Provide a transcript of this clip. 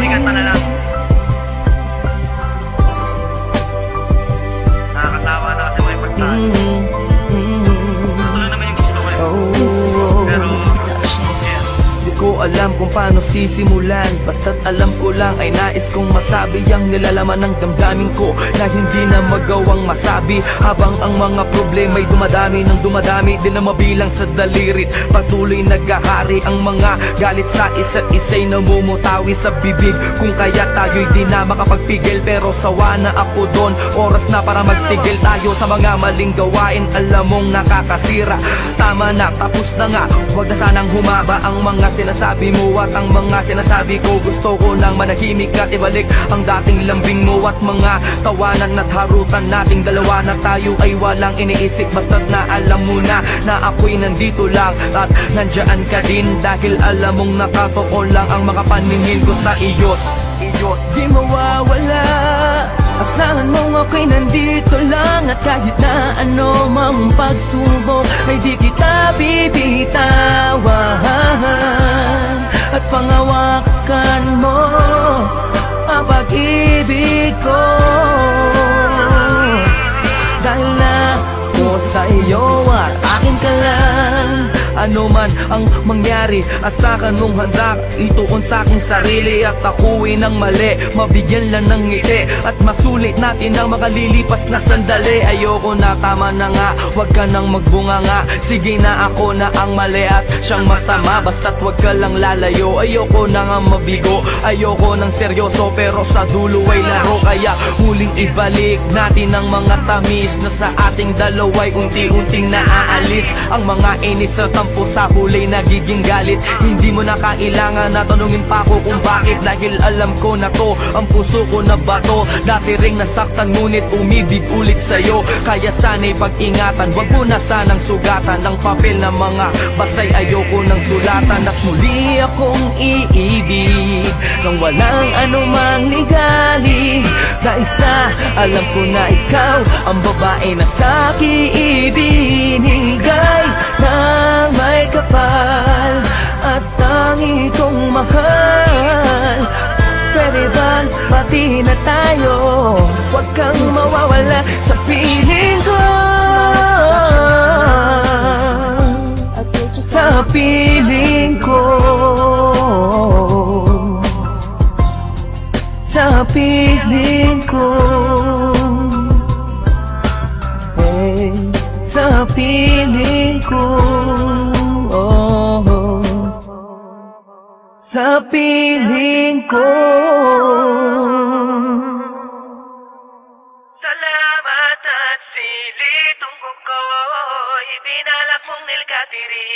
Bigat pa na lang. Nakakatawa na kasi may pagtaan. Tuloy naman yung gusto ko pero di ko alam kung paano sisimulan. Basta't alam ko lang ay nais kong masabi ang nilalaman ng damdamin ko na hindi na magawang masabi. Habang ang mga problema'y dumadami ng dumadami, di na mabilang sa dalirit. Patuloy naghahari ang mga galit sa isa't isa'y namumutawi sa bibig. Kung kaya tayo'y di na makapagpigil, pero sawa na ako doon. Oras na para magtigil tayo sa mga maling gawain. Alam mong nakakasira, tama na, tapos na nga. Huwag na sanang humaba ang mga sinasabi mo at ang mga sinasabi ko. Gusto ko nang manahimik at ibalik ang dating lambing mo at mga tawanan at harutan nating dalawa na tayo ay walang iniisip. Basta't na alam mo na ako'y nandito lang at nandyan ka din, dahil alam mong nakatotoo lang ang makapaningin ko sa iyo. Di mawawala, asahan mong ako'y nandito lang, at kahit na ano mang pagsubok ay di kita bibitawan. At pangawakan mo ang pag-ibig ko, dahil na ako sa iyo at akin ka lang. Ano man ang mangyari, asahan mong handa ituon sa aking sarili, at ako'y nang mali, mabigyan lang ng ngiti at masulit natin ang makalilipas na sandali. Ayoko na, tama na nga, wag ka nang magbunga nga. Sige na, ako na ang mali at siyang masama, basta't wag ka lang lalayo. Ayoko na nga mabigo, ayoko nang seryoso, pero sa dulo ay laro. Kaya huling ibalik natin ang mga tamis na sa ating dalawa'y unti-unting naaalis. Ang mga inis sa tampo sa huli nagiging galit. Hindi mo na kailangan na tanungin pa ako kung bakit, dahil alam ko na to, ang puso ko na bato. Dati ring nasaktan ngunit umibig ulit sa'yo, kaya sana'y pag-ingatan. Wag mo na sanang sugatan ang papel na mga basay, ayoko nang sulatan. At muli akong iibig nang walang anumang ligali, dahil sa alam ko na ikaw ang babae na sa'kin ibinigay ng may kapal at tangi kong mahal. Pwede bang pati na tayo? Huwag kang mawawala sa piling ko, sa piling ko, sa piling ko, sa piling ko, sa piling ko. salamat at silitong ko, ibinalak mong nilkatiri.